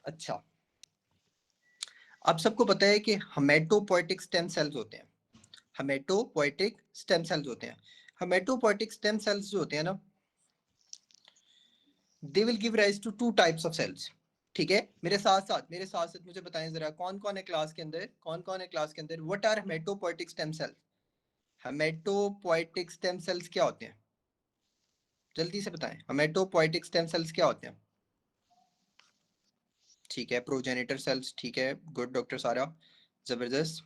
अच्छा, आप सबको पता है कि हेमेटोपोएटिक स्टेम सेल्स होते हैं। हेमेटोपोएटिक स्टेम सेल्स होते हैं। हेमेटोपोएटिक स्टेम सेल्स जो होते हैं ना, they will give rise to two types of cells. ठीक है, मेरे साथ साथ मुझे बताएं जरा, कौन कौन है क्लास के अंदर, कौन कौन है क्लास के अंदर, what are hematopoietic stem cells? Hematopoietic stem cells क्या होते हैं? जल्दी से बताएं, हेमेटोपोएटिक स्टेम सेल्स क्या होते हैं? ठीक है, प्रोजेनिटर सेल्स, ठीक है, गुड डॉक्टर सारा, जबरदस्त।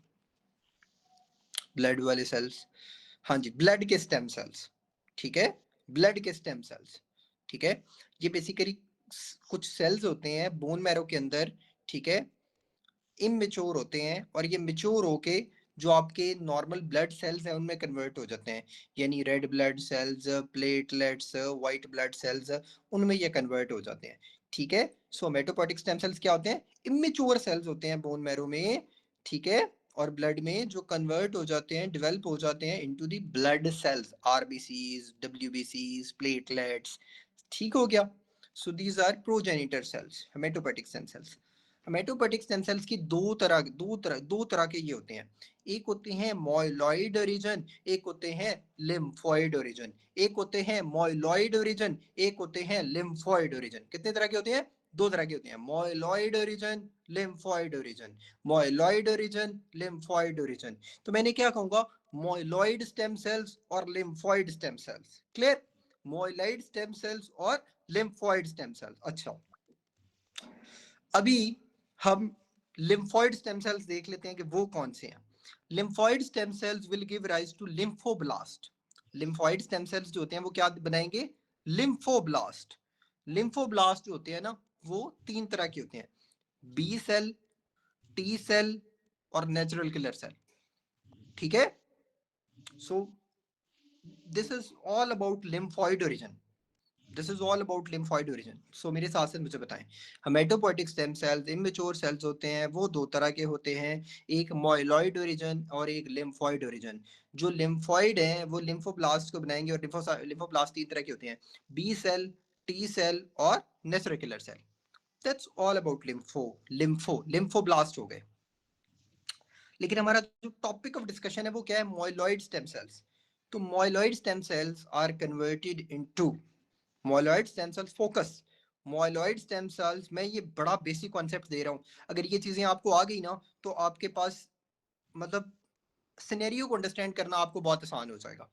ब्लड वाले सेल्स, हाँ जी, ब्लड के स्टेम सेल्स, ठीक है, ब्लड के स्टेम सेल्स, ठीक है। ये बेसिकली कुछ सेल्स होते हैं बोन मैरो के अंदर, ठीक है, इमेच्योर होते हैं और ये मेच्योर होके जो आपके नॉर्मल ब्लड सेल्स हैं उनमें कन्वर्ट हो जाते हैं, यानी red blood cells, platelets, white blood cells, उनमें ये कन्वर्ट हो जाते हैं, ठीक है। सो हेमेटोपोएटिक स्टेम सेल्स क्या होते हैं? इमेच्योर सेल्स होते हैं बोन मैरो में, ठीक है, और ब्लड में जो कन्वर्ट हो जाते हैं, डेवलप हो जाते हैं into the blood cells, RBCs, डब्ल्यूबीसीज, प्लेटलेट्स, ठीक हो गया। So these are progenitor cells, hematopoietic stem cells. Hematopoietic stem cells की दो तरह के ये होते हैं। एक होते हैं मॉइलॉइड ओरिजिन, एक होते हैं लिम्फोइड ओरिजिन। एक होते हैं मॉइलॉइड ओरिजिन, एक होते हैं लिम्फोइड ओरिजिन। कितने तरह के होते हैं? दो तरह के होते हैं, myeloid origin, lymphoid origin. Myeloid origin, lymphoid origin. तो मैंने क्या कहूंगा, मॉइलॉइड स्टेम सेल्स और lymphoid stem cells. Clear? Myeloid stem cells और लिम्फोइड स्टेम सेल्स। अच्छा, अभी हम लिम्फोइड स्टेम सेल्स देख लेते हैं कि वो कौन से हैं। Lymphoid stem cells will give rise to lymphoblast. Lymphoid stem cells जो होते हैं वो क्या बनाएंगे? लिम्फोब्लास्ट। लिम्फोब्लास्ट जो होते हैं ना, वो तीन तरह के होते हैं, बी सेल, टी सेल और नेचुरल किलर सेल, ठीक है। So this is all about lymphoid origin, this is all about lymphoid origin. So मेरे साथ साथ मुझे बताएं, hematopoietic stem cells immature cells होते हैं, वो दो तरह के होते हैं, एक मॉइलॉइड ओरिजिन और एक लिम्फोइड ओरिजिन। जो लिम्फोइड हैं वो लिम्फोब्लास्ट को बनाएंगे, और लिम्फोब्लास्ट तीन तरह के होते हैं, बी सेल, टी सेल और natural killer cell. That's all about lymphoblast हो गए। लेकिन हमारा जो टॉपिक ऑफ डिस्कशन है वो क्या है? Myeloid stem cells. तो myeloid stem cells are converted into myeloid stem cells focus. Myeloid stem cells, मैं ये बड़ा बेसिक कॉन्सेप्ट दे रहा हूँ, अगर ये चीजें आपको आ गई ना तो आपके पास मतलब सिनेरियो को अंडरस्टैंड करना आपको बहुत आसान हो जाएगा।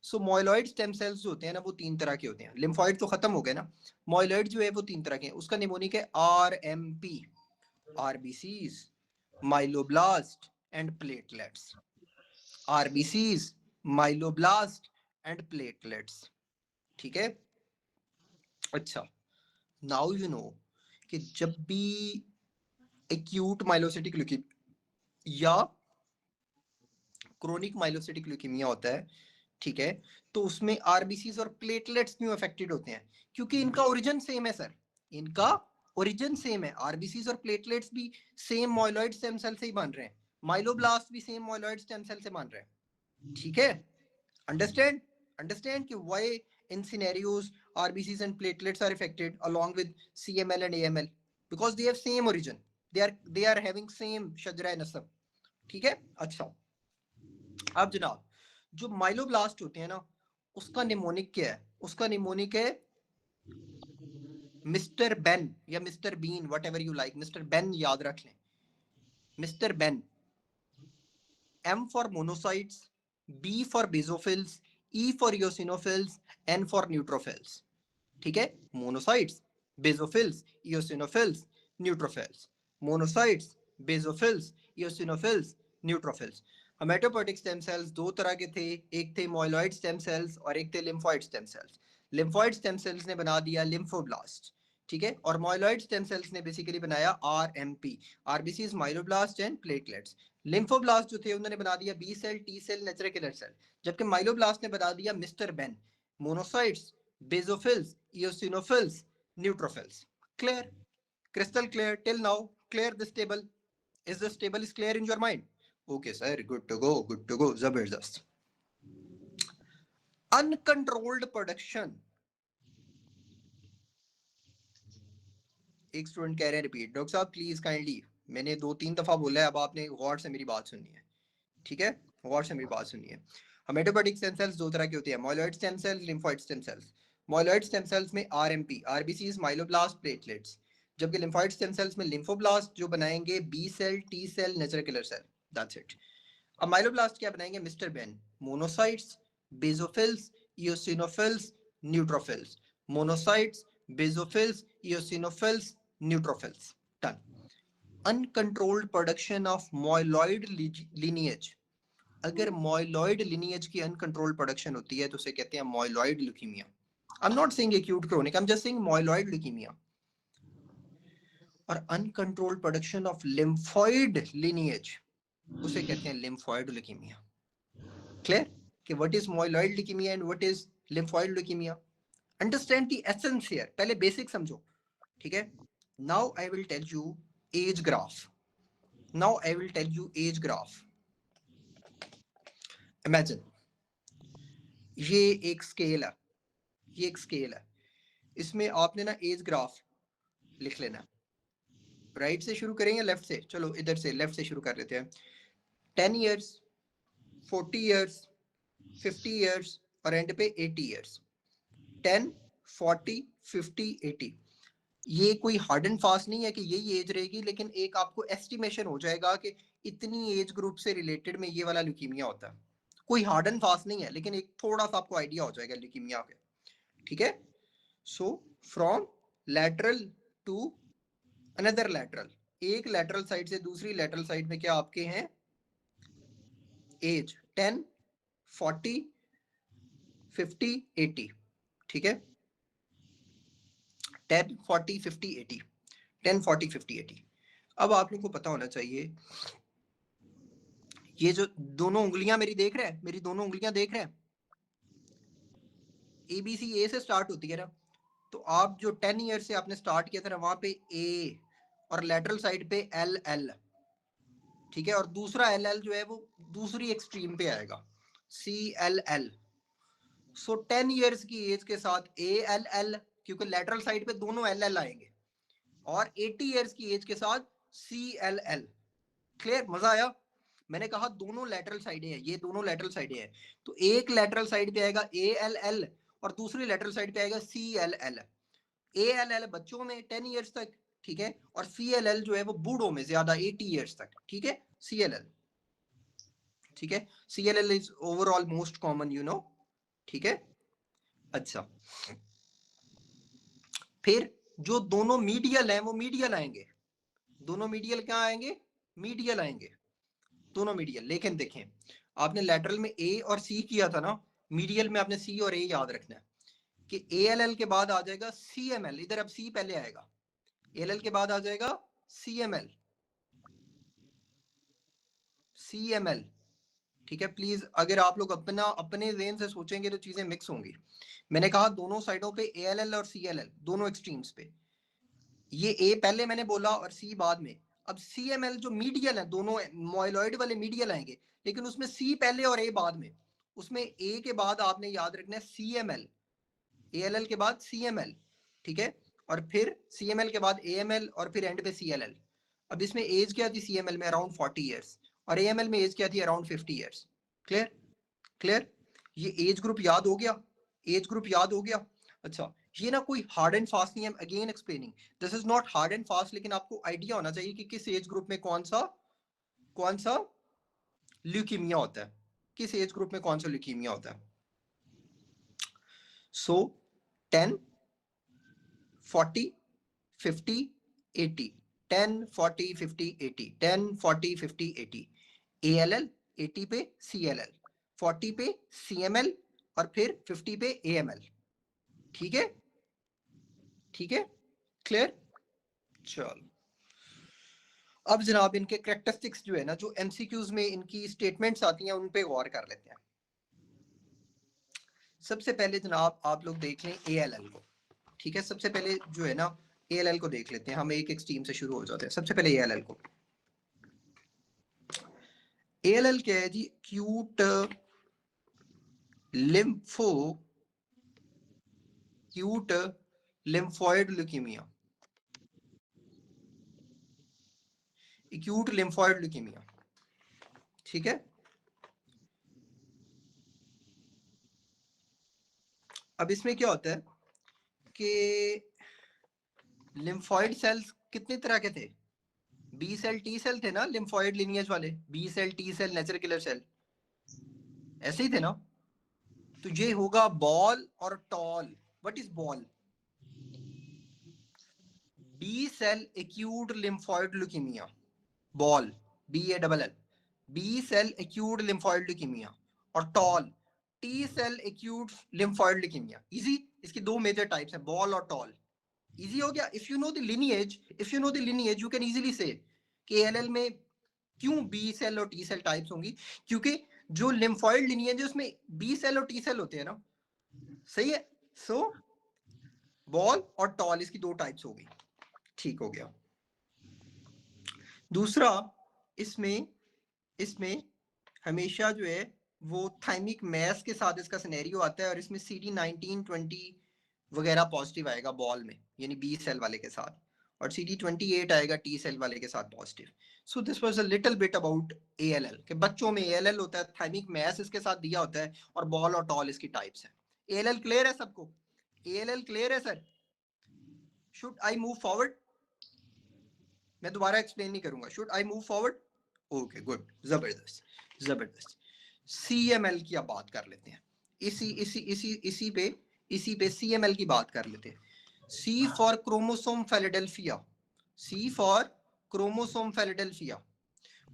सो मॉइलॉइड स्टेम सेल्स जो होते हैं ना वो तीन तरह के होते हैं। लिम्फोइड तो खत्म हो गए ना, मॉइलॉइड जो है वो तीन तरह के हैं। उसका निमोनिक है RMP, RBCs, myeloblast and platelets. RBCs, myeloblast and platelets, ठीक है। अच्छा, नाउ यू नो कि जब भी एक्यूट माइलोसिटिक ल्यूकीमिया या क्रोनिक माइलोसिटिक ल्यूकीमिया होता है, ठीक है, तो उसमें आरबीसीज और प्लेटलेट्स क्यों अफेक्टेड होते हैं? क्योंकि इनका ओरिजिन सेम है सर, इनका ओरिजिन सेम है। आरबीसीज और प्लेटलेट्स भी सेम मॉइलॉइड स्टेम सेल से ही बन रहे हैं, माइलोब्लास्ट भी सेम मॉइलॉइड स्टेम सेल से बन रहे हैं, ठीक है। Understand? Understand कि why in scenarios RBCs and platelets are affected along with CML and AML? Because they have same origin. They are having same शजरा नसब, ठीक है। अच्छा, अब जनाब जो माइलोब्लास्ट होते हैं ना, उसका निमोनिक क्या है? उसका निमोनिक है मिस्टर बेन या mister Bean, what ever you like, mister Ben याद रख लें, mister Ben. M for monocytes, B for basophils, E for eosinophils, N for neutrophils, ठीक है। Monocytes, basophils, eosinophils, neutrophils. Monocytes, basophils, eosinophils, neutrophils. Haematopoietic stem sales दो तरह के थे, एक थे मॉइलॉइड स्टेम सेल्स और एक थे lymphoid stem cells. Lymphoid stem cells ने बना दिया लिम्फोब्लास्ट, ठीक है, और मॉइलॉइड स्टेम सेल्स ने बेसिकली बनाया RMP, RBCs, myeloblast and platelets. Lymphoblast जो थे उन्होंने बना दिया B cell, T cell, natural killer cell, जबकि माइलोब्लास्ट ने बना दिया mister Ben, monocytes, basophils, eosinophils, neutrophils. Clear? Crystal clear till now? Clear this table? Is this table is clear in your mind? Okay, sir. Good to go. Good to go. Zabardast. Uncontrolled production एक student कह रहे हैं repeat. Doctor साहब please kindly, मैंने 2-3 दफा बोला है, अब आपने गौर से मेरी बात सुननी है, ठीक है? गौर से मेरी बात सुनिए। हेमेटोपोइटिक स्टेम सेल्स दो तरह की होती है, myeloid stem cells, lymphoid stem cells. Myeloid stem cells में आरएमपी, आरबीसीज, माइलोब्लास्ट, प्लेटलेट्स, जबकि लिम्फोइड स्टेम सेल्स में लिम्फोब्लास्ट जो बनाएंगे B cell, T cell, natural killer cell, that's it. अब माइलोब्लास्ट क्या बनाएंगे? Mister Ben, monocytes, basophils, eosinophils, neutrophils, monocytes, basophils, eosinophils, neutrophils, done. Uncontrolled production of myeloid lineage, अगर myeloid lineage की uncontrolled production होती है तो उसे कहते हैं myeloid leukemia. I am not saying acute chronic, I am just saying myeloid leukemia. और uncontrolled production of lymphoid lineage, उसे कहते हैं लिम्फोइड ल्यूकीमिया। क्लियर कि what is myeloid leukemia and what is lymphoid leukemia? Understand the essence here, पहले basic समझो, ठीक है? Now I will tell you as graph. Now I will tell you as graph. Imagine ये एक scale है, ये एक स्केल है, इसमें आपने ना एज ग्राफ लिख लेना। राइट से शुरू करेंगे लेफ्ट से? चलो इधर से लेफ्ट से शुरू कर लेते हैं। 10 ईयर्स, 40 ईयर्स, 50 ईयर्स और एंड पे 80 ईयर्स। 10, 40, 50, 80। ये कोई हार्ड एंड फास्ट नहीं है कि यही एज रहेगी, लेकिन एक आपको एस्टिमेशन हो जाएगा कि इतनी एज ग्रुप से रिलेटेड में ये वाला ल्यूकीमिया होता है। कोई हार्ड एंड फास्ट नहीं है, लेकिन एक थोड़ा सा आपको आइडिया हो जाएगा ल्यूकीमिया का, ठीक है? So from lateral to another lateral, एक लैटरल साइड से दूसरी लैटरल साइड में क्या आपके हैं एज? 10, 40, 50, 80, ठीक है? 10, 40, 50, 80, 10, 40, 50, 80। अब आप लोगों को पता होना चाहिए, ये जो दोनों उंगलियां मेरी देख रहे हैं, मेरी दोनों उंगलियां देख रहे हैं, ABC ए से स्टार्ट होती है ना, तो आप जो 10 ईयर से आपने स्टार्ट किया था ना, वहां पे ए और लेटरल साइड पे LL, ठीक है? और दूसरा LL जो है वो दूसरी एक्सट्रीम पे आएगा, CLL। सो 10 ईयर्स की एज के साथ ALL, क्योंकि लेटरल साइड पे दोनों LL आएंगे, और 80 ईयर्स की एज के साथ CLL। क्लियर? मजा आया? मैंने कहा दोनों लेटरल साइडें हैं, ये दोनों लेटरल साइडें हैं, तो एक लेटरल साइड पे आएगा ALL और दूसरी लेटरल साइड पे आएगा CLL। ALL बच्चों में 10 ईयर्स तक, ठीक है? और CLL जो है वो बूढ़ों में ज्यादा 80 ईयर्स तक, ठीक है? CLL, ठीक है? CLL is overall most common, you know, ठीक है? अच्छा, फिर जो दोनों मीडियल हैं वो मीडियल आएंगे, दोनों मीडियल क्या आएंगे? मीडियल आएंगे, दोनों मीडियल। लेकिन देखें, आपने लेटरल में A और C किया था ना, मीडियल में आपने C और A याद रखना है कि ALL के बाद आ जाएगा CML, इधर अब C पहले आएगा, ALL के बाद आ जाएगा CML, CML, ठीक है? प्लीज अगर आप लोग अपने ज़हन से सोचेंगे तो चीजें मिक्स होंगी। मैंने कहा दोनों साइडों पे ALL और CLL, दोनों एक्सट्रीम्स पे, ये A पहले मैंने बोला और C बाद में। अब CML जो मीडियल है, दोनों मॉइलॉइड वाले मीडियल आएंगे, लेकिन उसमें C पहले और A बाद में। उसमें A के बाद आपने याद रखना है CML, ALL के बाद CML, ठीक है? और फिर CML के बाद AML और फिर एंड पे CLL। अब इसमें एज क्या थी CML में? अराउंड 40 ईयर्स, और AML में एज क्या थी? Around 50 years. क्लियर? क्लियर? ये एज ग्रुप याद हो गया? एज ग्रुप याद हो गया? अच्छा, ये ना कोई हार्ड एंड फास्ट नहीं है, again explaining, this is not hard and fast, लेकिन आपको आइडिया होना चाहिए कि किस एज ग्रुप में कौन सा ल्यूकीमिया होता है, किस एज ग्रुप में कौन सा ल्यूकीमिया होता है। सो 10, 40, 50, 80, 10, 40, 50, 80, 10, 40, 50, 80, ALL, 80 पे CLL, 40 पे CML और फिर 50 पे AML, ठीक है? ठीक है? क्लियर? चलो, अब जनाब इनके करेक्टरिस्टिक्स जो है ना, जो MCQs में इनकी स्टेटमेंट्स आती हैं, उन पे गौर कर लेते हैं। सबसे पहले जनाब आप लोग देख लें ALL को, ठीक है? सबसे पहले जो है ना ALL को देख लेते हैं, हम एक टीम से शुरू हो जाते हैं। सबसे पहले ALL को, ALL क्या है जी? Acute lymphoid leukemia, acute lymphoid leukemia, ठीक है। अब इसमें क्या होता है कि लिम्फोइड सेल्स कितने तरह के थे? बी सेल टी सेल थे ना लिम्फोइड लिनियज वाले, B cell T cell natural killer cell, ऐसे ही थे ना। तो ये होगा बॉल और tall. What is ball? B cell acute lymphoid leukemia, ball, BALL, B cell acute lymphoid leukemia. और tall, T cell acute lymphoid leukemia. Easy, इसकी दो मेजर टाइप्स हैं, बॉल और टॉल। इजी हो गया। If you know the lineage, you can easily say कि ALL में क्यों बी सेल और टी सेल टाइप्स होंगी, क्योंकि जो लिम्फोइड लिनिएज है उसमें बी सेल और टी सेल होते हैं ना, सही है। सो बॉल और टॉल, इसकी दो टाइप्स हो गई, ठीक हो गया। दूसरा, इसमें इसमें हमेशा जो है वो थाइमिक मैस के साथ इसका सिनेरियो आता है, और इसमें CD19 20 वगैरह पॉजिटिव आएगा बॉल में, यानी बी सेल वाले के साथ, और CD28 आएगा टी सेल वाले के साथ positive. So this was a little bit about ALL, कि बच्चों में ALL होता है, थाइमिक मैस इसके साथ दिया होता है, और बॉल और टॉल इसकी टाइप्स है। ALL क्लियर है सबको? ALL क्लियर है sir? Should I move forward? मैं दोबारा एक्सप्लेन नहीं करूंगा। Should I move forward? Okay good, जबरदस्त जबरदस्त। CML की अब बात कर लेते हैं। इसी पे CML की बात कर लेते हैं। C for chromosome Philadelphia, C for chromosome Philadelphia.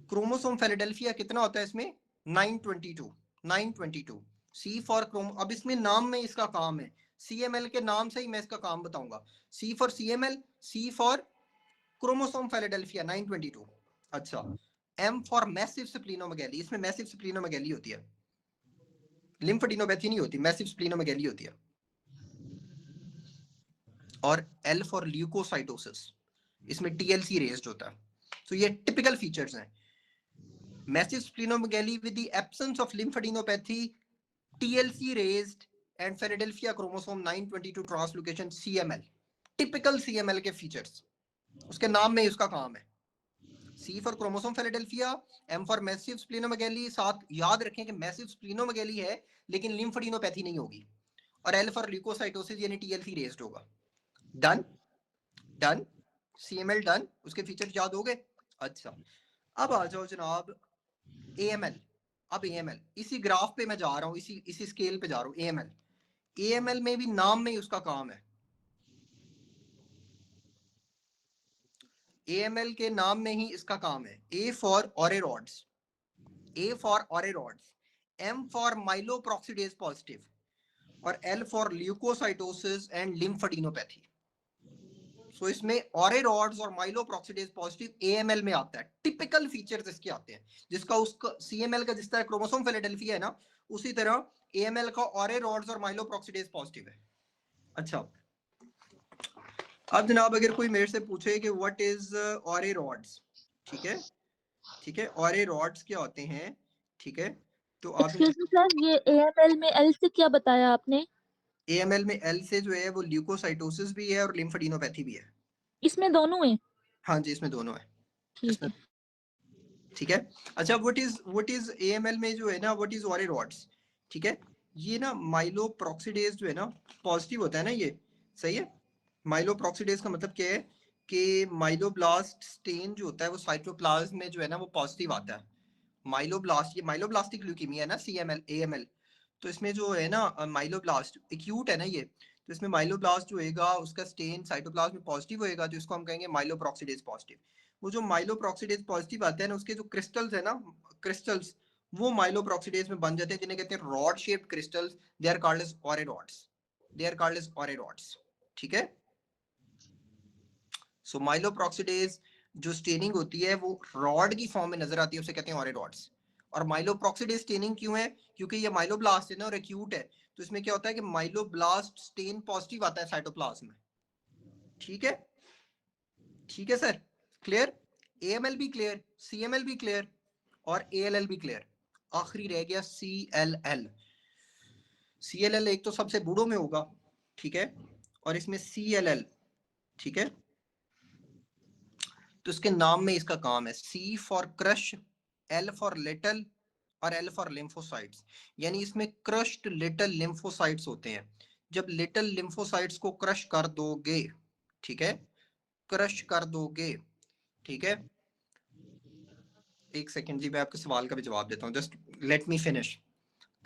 Chromosome Philadelphia कितना होता है इसमें? 922। C फॉर क्रोमो, अब इसमें नाम में इसका काम है, CML के नाम से ही मैं इसका काम बताऊंगा। C for CML, C for chromosome Philadelphia 922। अच्छा, M फॉर मैसिव स्प्लीनोमेगैली, इसमें मैसिव स्प्लीनोमेगैली होती है, लिम्फेडिनोपैथी नहीं होती, मैसिव स्प्लीनोमेगैली होती है। और L फॉर ल्यूकोसाइटोसिस, इसमें TLC रेज्ड होता है। तो ये टिपिकल फीचर्स हैं। Massive स्प्लीनोमेगैली with the absence of lymphadenopathy, TLC raised and Philadelphia chromosome 922 translocation, CML, typical CML के फीचर्स, उसके नाम में उसका काम है। C for chromosome Philadelphia, M for massive स्प्लीनोमेगैली, साथ याद रखें कि मैसिव स्प्लीनोमेगैली है लेकिन लिम्फेडिनोपैथी नहीं होगी, और L फॉर ल्यूकोसाइटोसिस यानी TLC रेज्ड होगा। डन डन, CML डन, उसके फीचर याद हो गए। अच्छा, अब आ जाओ जनाब AML। अब AML, इसी ग्राफ पे मैं जा रहा हूँ, इसी स्केल पे जा रहा हूँ। AML में भी नाम में ही उसका काम है। AML के नाम में ही इसका काम है। A for Auer rods, M for myeloperoxidase positive, और L for leukocytosis and lymphadenopathy. So इसमें ऑरेरॉड्स और माइलोप्रोक्सीडेज पॉजिटिव AML में आता है। टिपिकल फीचर्स इसके आते हैं, जिसका उसका CML का जिस तरह क्रोमोसोम फिलाडेल्फिया है ना, उसी तरह AML का ऑरेरॉड्स और माइलोप्रोक्सीडेज पॉजिटिव है। अच्छा, अब जनाब अगर कोई मेरे से पूछे कि व्हाट इज ऑरेरॉड्स, ठीक है, ठीक है, ऑरेरॉड्स क्या होते हैं, ठीक है, तो आप एक्सक्यूज मी सर, ये AML में L से क्या बताया आपने? AML में L से जो है वो ल्यूकोसाइटोसिस भी है और लिम्फेडिनोपैथी भी है। इसमें दोनों है? हाँ जी, इसमें दोनों है। ठीक इसमें, है। ठीक है। अच्छा, व्हाट इज AML में जो है ना, व्हाट इज ऑरेरॉड्स, ठीक है, ये ना माइलोप्रोक्सीडेज जो है ना पॉजिटिव होता है ना, ये सही है। माइलोप्रोक्सीडेज का मतलब क्या है कि माइलोब्लास्ट स्टेन जो होता है वो साइटोप्लाज्म में जो है ना वो पॉजिटिव आता है। माइलोब्लास्ट, ये माइलोब्लास्टिक ल्यूकीमिया है ना CML AML। तो इसमें जो है ना माइलोब्लास्ट एक्यूट है ना ये, तो इसमें माइलोब्लास्ट जो होएगा उसका स्टेन साइटोप्लाज्म में पॉजिटिव होएगा, तो इसको हम कहेंगे माइलोप्रोक्सीडेज पॉजिटिव। वो जो माइलोप्रोक्सीडेज पॉजिटिव आते हैं ना, उसके जो क्रिस्टल्स है ना, क्रिस्टल्स, वो माइलोप्रोक्सीडेज में बन जाते हैं, जिन्हें कहते हैं rod shaped crystals. They are called as Auer rods, ठीक है। सो माइलोप्रोक्सीडेज जो स्टेनिंग होती है वो रॉड की फॉर्म में नजर आती है, उसे कहते हैं ऑरेरॉड्स। और माइलोप्रोक्सीडेज स्टेनिंग क्यों है? क्योंकि ये माइलोब्लास्ट है ना और एक्यूट है, तो इसमें क्या होता है कि माइलोब्लास्ट स्टेन पॉजिटिव आता है साइटोप्लाज्म में, ठीक है, ठीक है सर, क्लियर। AML भी क्लियर, CML भी क्लियर, और ALL भी क्लियर। आखिरी रह गया CLL। CLL एक तो सबसे बूढ़ों में होगा, ठीक है, और इसमें CLL, ठीक है। तो इसके नाम में इसका काम है, C for crush, L for little और L फॉर लिम्फोसाइट्स। यानी इसमें क्रश्ड लिटल लिम्फोसाइट्स होते हैं। जब लिटल लिम्फोसाइट्स को क्रश कर दोगे, ठीक है, क्रश कर दोगे, ठीक है, एक सेकंड जी, मैं आपके सवाल का भी जवाब देता हूँ, just let me finish.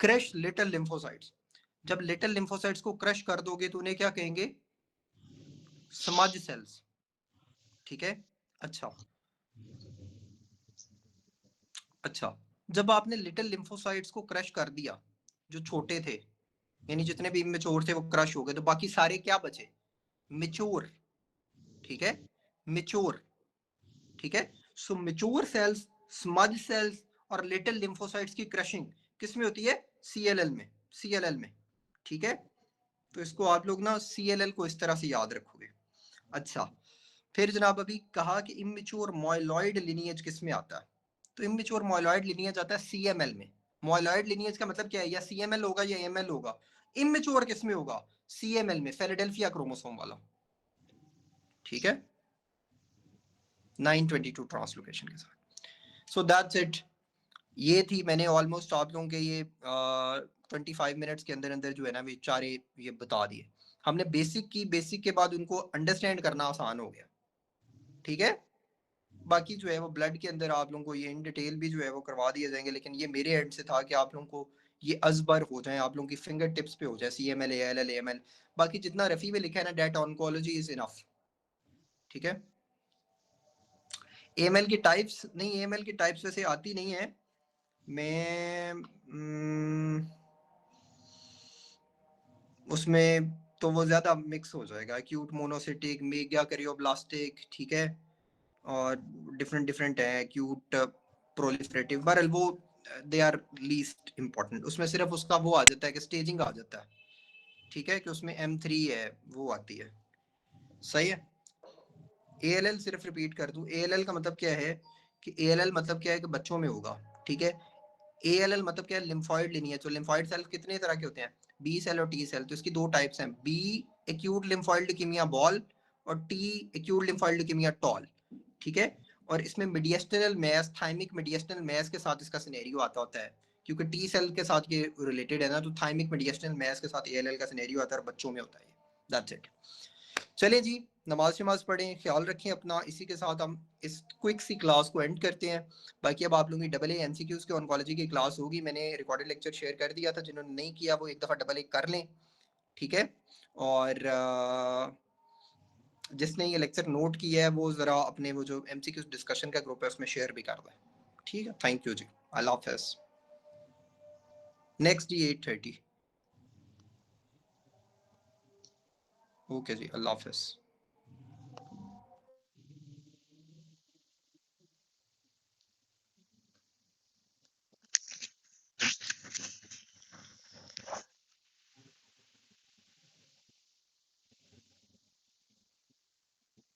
Crush little lymphocytes, जब लिटल लिम्फोसाइट्स को क्रश कर दोगे तो उन्हें क्या कहेंगे? स्मज सेल्स, ठीक है। अच्छा अच्छा, जब आपने लिटिल लिम्फोसाइट्स को क्रश कर दिया, जो छोटे थे, यानी जितने भी इमेच्योर थे वो क्रश हो गए, तो बाकी सारे क्या बचे? मेच्योर, ठीक है, मेच्योर, ठीक है। सो मेच्योर सेल्स, स्मज सेल्स और लिटिल लिम्फोसाइट्स की क्रशिंग किस में होती है? सीएलएल में, सीएलएल में, ठीक है। तो इसको आप लोग ना सीएलएल को इस तरह से याद रखोगे। अच्छा, फिर जनाब अभी कहा कि इमेच्योर मॉयलॉइड लिनिएज किस में आता है? तो इमेच्योर मॉयलॉइड लिनिएज आता है सीएमएल में। मॉयलॉइड लिनिएज का मतलब क्या है? या सीएमएल होगा या एमएल होगा। इमेच्योर किस में होगा? सीएमएल में, फिलाडेल्फिया क्रोमोसोम वाला, ठीक है, 922 ट्रांसलोकेशन के साथ। So that's it. ये थी, मैंने ऑलमोस्ट आप लोगों के ये 25 मिनट्स के अंदर अंदर जो है ना बेचारे ये बता दिए। हमने बेसिक की, बेसिक के बाद उनको अंडरस्टैंड करना आसान हो गया, ठीक है। बाकी जो है वो ब्लड के अंदर आप लोगों को ये इन डिटेल भी जो है वो करवा दिए जाएंगे, लेकिन ये मेरे एंड से था कि आप लोगों को ये अजबर हो जाए, आप लोगों की फिंगर टिप्स पे हो जाए, CML, ALL, AML। बाकी जितना रफ़ी में लिखा है ना, डेट ऑन्कोलॉजी इज इनफ, ठीक है। AML की टाइप्स नहीं, AML की टाइप्स वैसे आती नहीं है, मैं उसमें तो वो ज्यादा मिक्स हो जाएगा, एक्यूट मोनोसिटिक, मेगा करियोब्लास्टिक, ठीक है, और डिफरेंट डिफरेंट है, एक्यूट प्रोलिफरेटिव, बहरहाल वो दे आर लीस्ट इंपॉर्टेंट। उसमें सिर्फ उसका वो आ जाता है कि स्टेजिंग आ जाता है, ठीक है, कि उसमें M3 है वो आती है, सही है। ALL सिर्फ रिपीट कर दूं, ALL का मतलब क्या है कि ALL मतलब क्या है कि बच्चों में होगा, ठीक है। ALL मतलब क्या है? Lymphoid lineage. तो लिम्फॉइड सेल कितने तरह के होते हैं? B सेल और T सेल। तो इसकी दो टाइप्स हैं, B acute lymphoid leukemia ball और T acute lymphoid leukemia tall, ठीक है। और इसमें mediastinal mass, thymic mediastinal mass के साथ इसका सिनेरियो आता होता है, क्योंकि T सेल के साथ ये रिलेटेड है ना, तो थाइमिक मीडिएस्टिनल मैस के साथ ALL का सिनेरियो आता है और बच्चों में होता है। That's it. चलें जी, नमाज नमाज पढ़ें, ख्याल रखें अपना। इसी के साथ हम इस क्विक सी क्लास को एंड करते हैं। बाकी अब आप लोगों की AA MCQs के ऑन्कोलॉजी की क्लास होगी, मैंने रिकॉर्डेड लेक्चर शेयर कर दिया था, जिन्होंने नहीं किया वो एक दफ़ा AA कर लें, ठीक है। और जिसने ये लेक्चर नोट किया है वो ज़रा अपने वो जो MCQs डिस्कशन का ग्रुप है उसमें शेयर भी कर दें, ठीक है। थैंक यू जी, अल्लाह हाफ़िज़। नेक्स्ट जी 8:30। ओके जी, अल्लाह हाफ़िज़।